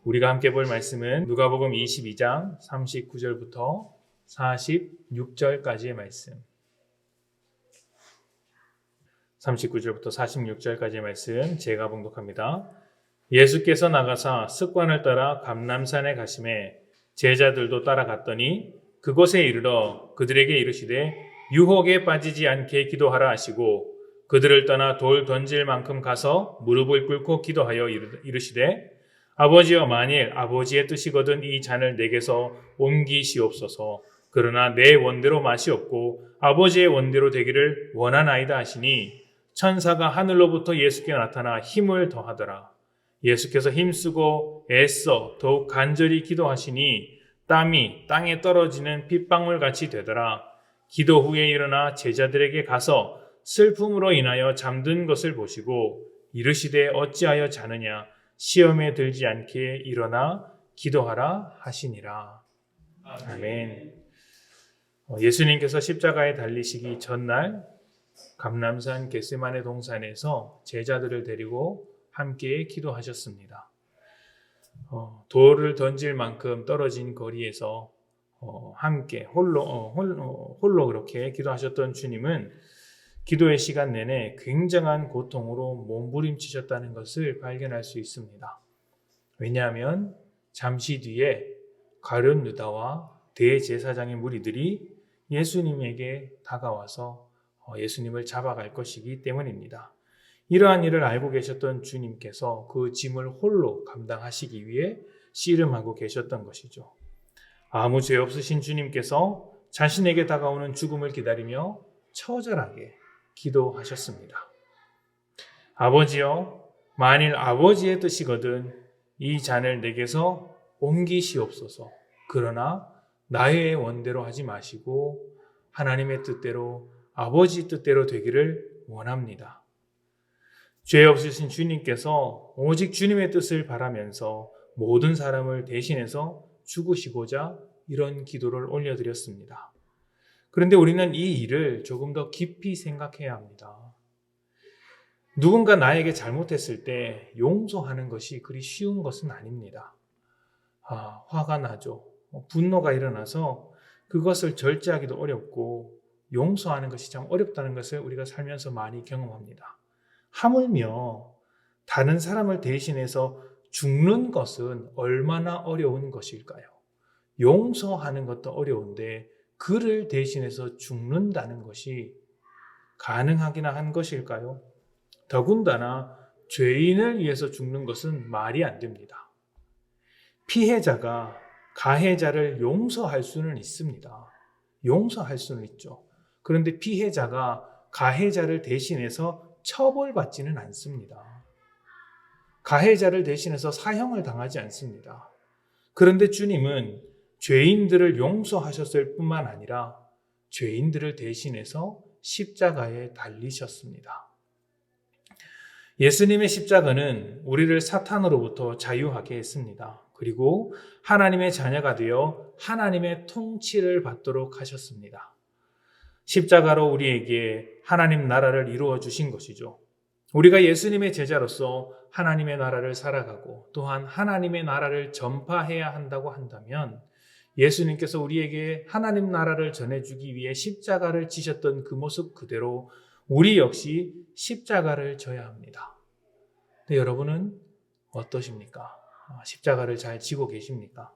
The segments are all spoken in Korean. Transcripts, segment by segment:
우리가 함께 볼 말씀은 누가복음 22장 39절부터 46절까지의 말씀. 39절부터 46절까지의 말씀 제가 봉독합니다. 예수께서 나가사 습관을 따라 감람산에 가심에 제자들도 따라갔더니 그곳에 이르러 그들에게 이르시되 유혹에 빠지지 않게 기도하라 하시고 그들을 떠나 돌 던질 만큼 가서 무릎을 꿇고 기도하여 이르시되 아버지여, 만일 아버지의 뜻이거든 이 잔을 내게서 옮기시옵소서. 그러나 내 원대로 마시옵고 아버지의 원대로 되기를 원하나이다 하시니 천사가 하늘로부터 예수께 나타나 힘을 더하더라. 예수께서 힘쓰고 애써 더욱 간절히 기도하시니 땀이 땅에 떨어지는 핏방울같이 되더라. 기도 후에 일어나 제자들에게 가서 슬픔으로 인하여 잠든 것을 보시고 이르시되 어찌하여 자느냐, 시험에 들지 않게 일어나 기도하라 하시니라. 아멘. 예수님께서 십자가에 달리시기 전날 감람산 겟세마네 동산에서 제자들을 데리고 함께 기도하셨습니다. 돌을 던질 만큼 떨어진 거리에서 함께 홀로 그렇게 기도하셨던 주님은 기도의 시간 내내 굉장한 고통으로 몸부림치셨다는 것을 발견할 수 있습니다. 왜냐하면 잠시 뒤에 가룟 유다와 대제사장의 무리들이 예수님에게 다가와서 예수님을 잡아갈 것이기 때문입니다. 이러한 일을 알고 계셨던 주님께서 그 짐을 홀로 감당하시기 위해 씨름하고 계셨던 것이죠. 아무 죄 없으신 주님께서 자신에게 다가오는 죽음을 기다리며 처절하게 기도하셨습니다. 아버지여, 만일 아버지의 뜻이거든 이 잔을 내게서 옮기시옵소서. 그러나 나의 원대로 하지 마시고 하나님의 뜻대로, 아버지 뜻대로 되기를 원합니다. 죄 없으신 주님께서 오직 주님의 뜻을 바라면서 모든 사람을 대신해서 죽으시고자 이런 기도를 올려드렸습니다. 그런데 우리는 이 일을 조금 더 깊이 생각해야 합니다. 누군가 나에게 잘못했을 때 용서하는 것이 그리 쉬운 것은 아닙니다. 화가 나죠. 분노가 일어나서 그것을 절제하기도 어렵고 용서하는 것이 참 어렵다는 것을 우리가 살면서 많이 경험합니다. 하물며 다른 사람을 대신해서 죽는 것은 얼마나 어려운 것일까요? 용서하는 것도 어려운데 그를 대신해서 죽는다는 것이 가능하기나 한 것일까요? 더군다나 죄인을 위해서 죽는 것은 말이 안 됩니다. 피해자가 가해자를 용서할 수는 있습니다. 용서할 수는 있죠. 그런데 피해자가 가해자를 대신해서 처벌받지는 않습니다. 가해자를 대신해서 사형을 당하지 않습니다. 그런데 주님은 죄인들을 용서하셨을 뿐만 아니라 죄인들을 대신해서 십자가에 달리셨습니다. 예수님의 십자가는 우리를 사탄으로부터 자유하게 했습니다. 그리고 하나님의 자녀가 되어 하나님의 통치를 받도록 하셨습니다. 십자가로 우리에게 하나님 나라를 이루어 주신 것이죠. 우리가 예수님의 제자로서 하나님의 나라를 살아가고 또한 하나님의 나라를 전파해야 한다고 한다면 예수님께서 우리에게 하나님 나라를 전해주기 위해 십자가를 지셨던 그 모습 그대로 우리 역시 십자가를 져야 합니다. 근데 여러분은 어떠십니까? 십자가를 잘 지고 계십니까?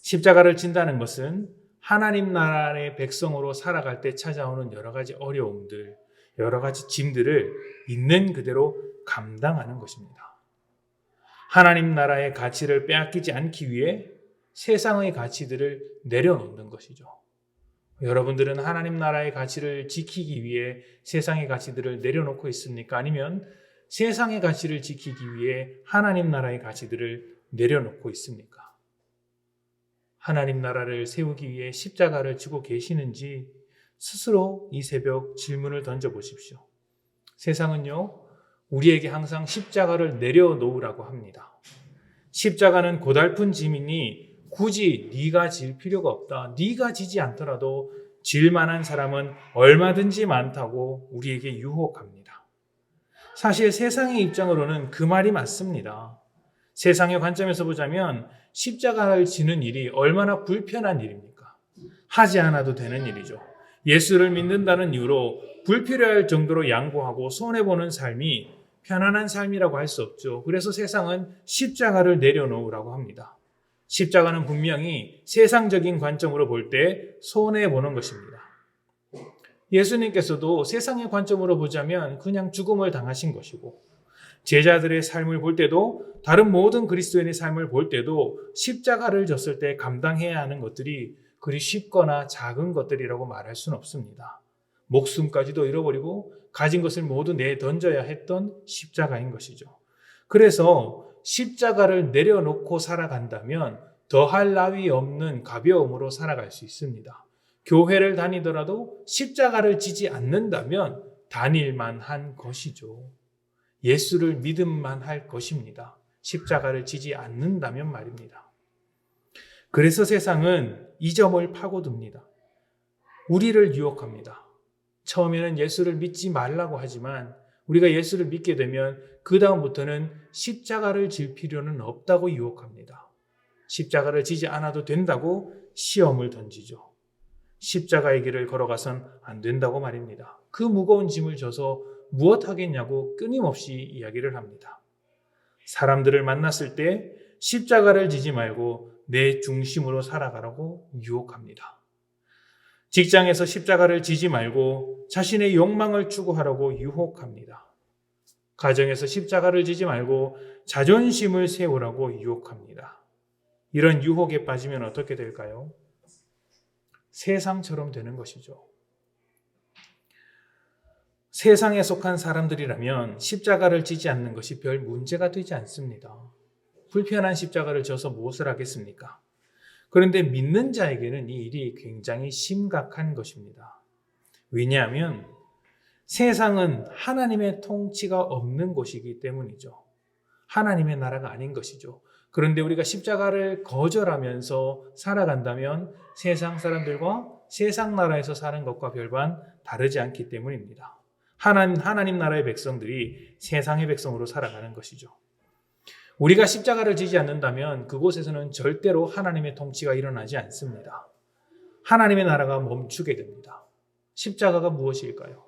십자가를 진다는 것은 하나님 나라의 백성으로 살아갈 때 찾아오는 여러 가지 어려움들, 여러 가지 짐들을 있는 그대로 감당하는 것입니다. 하나님 나라의 가치를 빼앗기지 않기 위해 세상의 가치들을 내려놓는 것이죠. 여러분들은 하나님 나라의 가치를 지키기 위해 세상의 가치들을 내려놓고 있습니까? 아니면 세상의 가치를 지키기 위해 하나님 나라의 가치들을 내려놓고 있습니까? 하나님 나라를 세우기 위해 십자가를 지고 계시는지 스스로 이 새벽 질문을 던져보십시오. 세상은요, 우리에게 항상 십자가를 내려놓으라고 합니다. 십자가는 고달픈 짐이니 굳이 네가 질 필요가 없다. 네가 지지 않더라도 질 만한 사람은 얼마든지 많다고 우리에게 유혹합니다. 사실 세상의 입장으로는 그 말이 맞습니다. 세상의 관점에서 보자면 십자가를 지는 일이 얼마나 불편한 일입니까? 하지 않아도 되는 일이죠. 예수를 믿는다는 이유로 불필요할 정도로 양보하고 손해보는 삶이 편안한 삶이라고 할 수 없죠. 그래서 세상은 십자가를 내려놓으라고 합니다. 십자가는 분명히 세상적인 관점으로 볼 때 손해보는 것입니다. 예수님께서도 세상의 관점으로 보자면 그냥 죽음을 당하신 것이고, 제자들의 삶을 볼 때도, 다른 모든 그리스도인의 삶을 볼 때도 십자가를 졌을 때 감당해야 하는 것들이 그리 쉽거나 작은 것들이라고 말할 수는 없습니다. 목숨까지도 잃어버리고 가진 것을 모두 내던져야 했던 십자가인 것이죠. 그래서 십자가를 내려놓고 살아간다면 더할 나위 없는 가벼움으로 살아갈 수 있습니다. 교회를 다니더라도 십자가를 지지 않는다면 다닐만 한 것이죠. 예수를 믿음만 할 것입니다. 십자가를 지지 않는다면 말입니다. 그래서 세상은 이 점을 파고듭니다. 우리를 유혹합니다. 처음에는 예수를 믿지 말라고 하지만 우리가 예수를 믿게 되면 그 다음부터는 십자가를 질 필요는 없다고 유혹합니다. 십자가를 지지 않아도 된다고 시험을 던지죠. 십자가의 길을 걸어가선 안 된다고 말입니다. 그 무거운 짐을 져서 무엇 하겠냐고 끊임없이 이야기를 합니다. 사람들을 만났을 때 십자가를 지지 말고 내 중심으로 살아가라고 유혹합니다. 직장에서 십자가를 지지 말고 자신의 욕망을 추구하라고 유혹합니다. 가정에서 십자가를 지지 말고 자존심을 세우라고 유혹합니다. 이런 유혹에 빠지면 어떻게 될까요? 세상처럼 되는 것이죠. 세상에 속한 사람들이라면 십자가를 지지 않는 것이 별 문제가 되지 않습니다. 불편한 십자가를 져서 무엇을 하겠습니까? 그런데 믿는 자에게는 이 일이 굉장히 심각한 것입니다. 왜냐하면 세상은 하나님의 통치가 없는 곳이기 때문이죠. 하나님의 나라가 아닌 것이죠. 그런데 우리가 십자가를 거절하면서 살아간다면 세상 사람들과 세상 나라에서 사는 것과 별반 다르지 않기 때문입니다. 하나님 나라의 백성들이 세상의 백성으로 살아가는 것이죠. 우리가 십자가를 지지 않는다면 그곳에서는 절대로 하나님의 통치가 일어나지 않습니다. 하나님의 나라가 멈추게 됩니다. 십자가가 무엇일까요?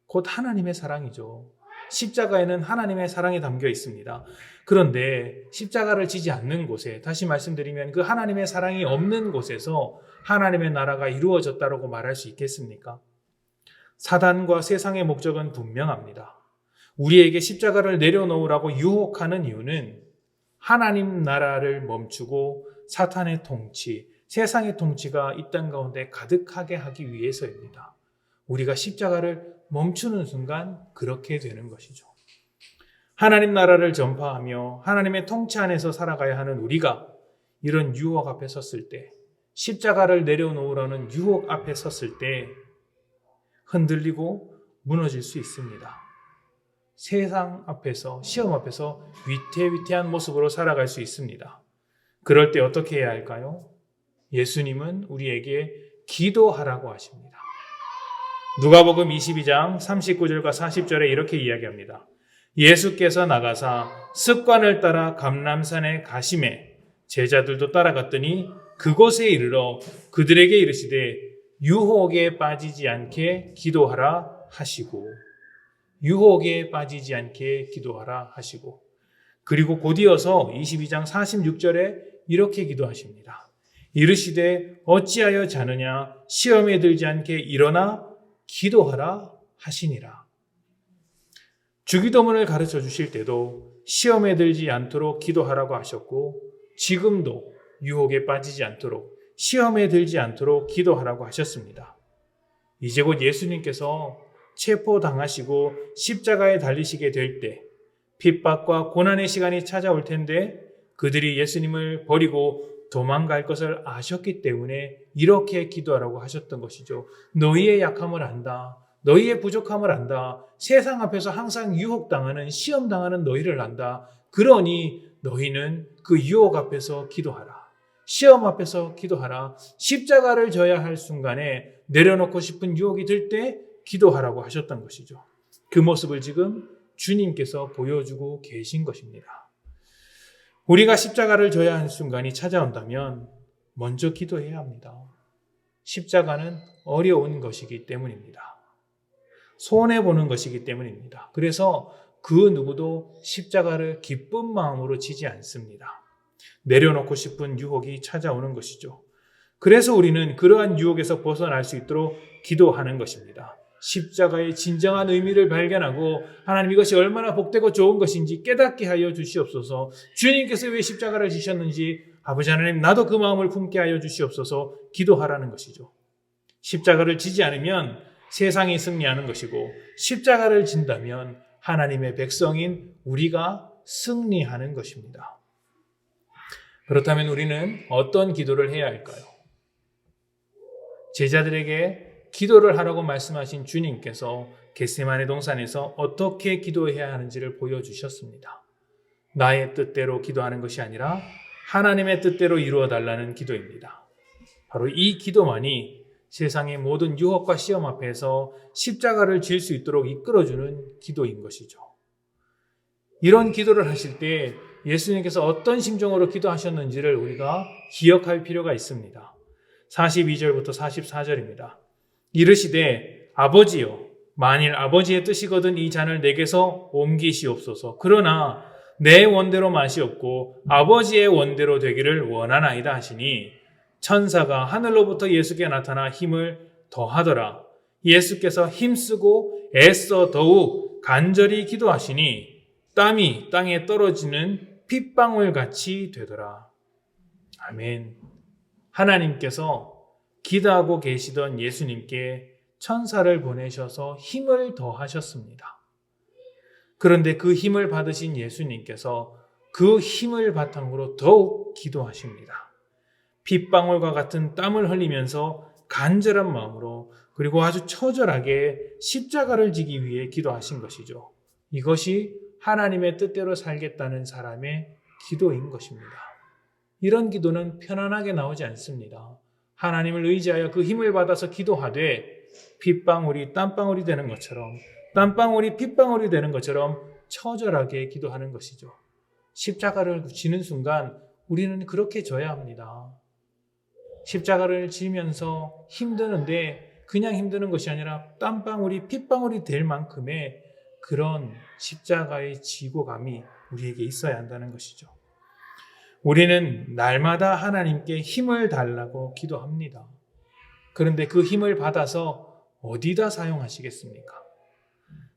곧 하나님의 사랑이죠. 십자가에는 하나님의 사랑이 담겨 있습니다. 그런데 십자가를 지지 않는 곳에, 다시 말씀드리면 그 하나님의 사랑이 없는 곳에서 하나님의 나라가 이루어졌다고 말할 수 있겠습니까? 사단과 세상의 목적은 분명합니다. 우리에게 십자가를 내려놓으라고 유혹하는 이유는 하나님 나라를 멈추고 사탄의 통치, 세상의 통치가 이 땅 가운데 가득하게 하기 위해서입니다. 우리가 십자가를 멈추는 순간 그렇게 되는 것이죠. 하나님 나라를 전파하며 하나님의 통치 안에서 살아가야 하는 우리가 이런 유혹 앞에 섰을 때, 십자가를 내려놓으라는 유혹 앞에 섰을 때 흔들리고 무너질 수 있습니다. 세상 앞에서, 시험 앞에서 위태위태한 모습으로 살아갈 수 있습니다. 그럴 때 어떻게 해야 할까요? 예수님은 우리에게 기도하라고 하십니다. 누가복음 22장 39절과 40절에 이렇게 이야기합니다. 예수께서 나가사 습관을 따라 감람산에 가시매 제자들도 따라갔더니 그곳에 이르러 그들에게 이르시되 유혹에 빠지지 않게 기도하라 하시고, 유혹에 빠지지 않게 기도하라 하시고, 그리고 곧이어서 22장 46절에 이렇게 기도하십니다. 이르시되 어찌하여 자느냐 시험에 들지 않게 일어나 기도하라 하시니라. 주기도문을 가르쳐 주실 때도 시험에 들지 않도록 기도하라고 하셨고, 지금도 유혹에 빠지지 않도록, 시험에 들지 않도록 기도하라고 하셨습니다. 이제 곧 예수님께서 체포당하시고 십자가에 달리시게 될 때 핍박과 고난의 시간이 찾아올 텐데 그들이 예수님을 버리고 도망갈 것을 아셨기 때문에 이렇게 기도하라고 하셨던 것이죠. 너희의 약함을 안다. 너희의 부족함을 안다. 세상 앞에서 항상 유혹당하는, 시험당하는 너희를 안다. 그러니 너희는 그 유혹 앞에서 기도하라. 시험 앞에서 기도하라. 십자가를 져야 할 순간에 내려놓고 싶은 유혹이 들 때 기도하라고 하셨던 것이죠. 그 모습을 지금 주님께서 보여주고 계신 것입니다. 우리가 십자가를 져야 하는 순간이 찾아온다면 먼저 기도해야 합니다. 십자가는 어려운 것이기 때문입니다. 손해보는 것이기 때문입니다. 그래서 그 누구도 십자가를 기쁜 마음으로 지지 않습니다. 내려놓고 싶은 유혹이 찾아오는 것이죠. 그래서 우리는 그러한 유혹에서 벗어날 수 있도록 기도하는 것입니다. 십자가의 진정한 의미를 발견하고 하나님 이것이 얼마나 복되고 좋은 것인지 깨닫게 하여 주시옵소서. 주님께서 왜 십자가를 지셨는지 아버지 하나님 나도 그 마음을 품게 하여 주시옵소서 기도하라는 것이죠. 십자가를 지지 않으면 세상이 승리하는 것이고 십자가를 진다면 하나님의 백성인 우리가 승리하는 것입니다. 그렇다면 우리는 어떤 기도를 해야 할까요? 제자들에게 기도를 하라고 말씀하신 주님께서 겟세마네 동산에서 어떻게 기도해야 하는지를 보여주셨습니다. 나의 뜻대로 기도하는 것이 아니라 하나님의 뜻대로 이루어 달라는 기도입니다. 바로 이 기도만이 세상의 모든 유혹과 시험 앞에서 십자가를 질 수 있도록 이끌어주는 기도인 것이죠. 이런 기도를 하실 때 예수님께서 어떤 심정으로 기도하셨는지를 우리가 기억할 필요가 있습니다. 42절부터 44절입니다. 이르시되 아버지여 만일 아버지의 뜻이거든 이 잔을 내게서 옮기시옵소서. 그러나 내 원대로 마시옵고 아버지의 원대로 되기를 원하나이다 하시니 천사가 하늘로부터 예수께 나타나 힘을 더하더라. 예수께서 힘쓰고 애써 더욱 간절히 기도하시니 땀이 땅에 떨어지는 핏방울같이 되더라. 아멘. 하나님께서 기도하고 계시던 예수님께 천사를 보내셔서 힘을 더하셨습니다. 그런데 그 힘을 받으신 예수님께서 그 힘을 바탕으로 더욱 기도하십니다. 핏방울과 같은 땀을 흘리면서 간절한 마음으로 그리고 아주 처절하게 십자가를 지기 위해 기도하신 것이죠. 이것이 하나님의 뜻대로 살겠다는 사람의 기도인 것입니다. 이런 기도는 편안하게 나오지 않습니다. 하나님을 의지하여 그 힘을 받아서 기도하되 핏방울이 땀방울이 되는 것처럼 땀방울이 핏방울이 되는 것처럼 처절하게 기도하는 것이죠. 십자가를 지는 순간 우리는 그렇게 져야 합니다. 십자가를 지면서 힘드는데 그냥 힘드는 것이 아니라 땀방울이 핏방울이 될 만큼의 그런 십자가의 지고감이 우리에게 있어야 한다는 것이죠. 우리는 날마다 하나님께 힘을 달라고 기도합니다. 그런데 그 힘을 받아서 어디다 사용하시겠습니까?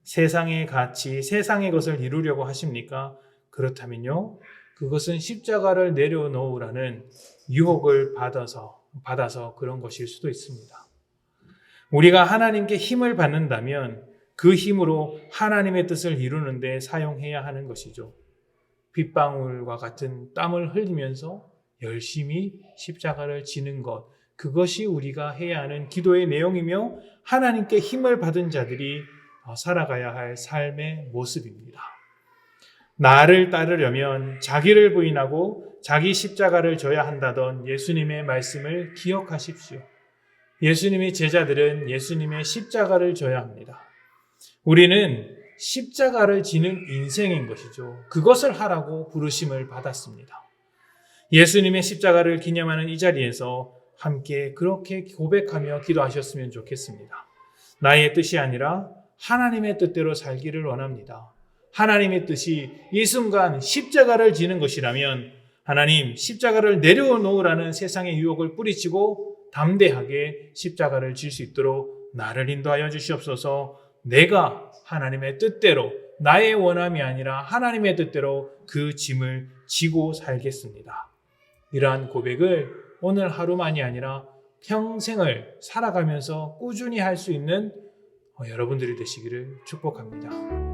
세상의 가치, 세상의 것을 이루려고 하십니까? 그렇다면요, 그것은 십자가를 내려놓으라는 유혹을 받아서 그런 것일 수도 있습니다. 우리가 하나님께 힘을 받는다면 그 힘으로 하나님의 뜻을 이루는 데 사용해야 하는 것이죠. 빗방울과 같은 땀을 흘리면서 열심히 십자가를 지는 것, 그것이 우리가 해야 하는 기도의 내용이며 하나님께 힘을 받은 자들이 살아가야 할 삶의 모습입니다. 나를 따르려면 자기를 부인하고 자기 십자가를 져야 한다던 예수님의 말씀을 기억하십시오. 예수님의 제자들은 예수님의 십자가를 져야 합니다. 우리는 십자가를 지는 인생인 것이죠. 그것을 하라고 부르심을 받았습니다. 예수님의 십자가를 기념하는 이 자리에서 함께 그렇게 고백하며 기도하셨으면 좋겠습니다. 나의 뜻이 아니라 하나님의 뜻대로 살기를 원합니다. 하나님의 뜻이 이 순간 십자가를 지는 것이라면 하나님 십자가를 내려놓으라는 세상의 유혹을 뿌리치고 담대하게 십자가를 질 수 있도록 나를 인도하여 주시옵소서. 내가 하나님의 뜻대로 나의 원함이 아니라 하나님의 뜻대로 그 짐을 지고 살겠습니다. 이러한 고백을 오늘 하루만이 아니라 평생을 살아가면서 꾸준히 할 수 있는 여러분들이 되시기를 축복합니다.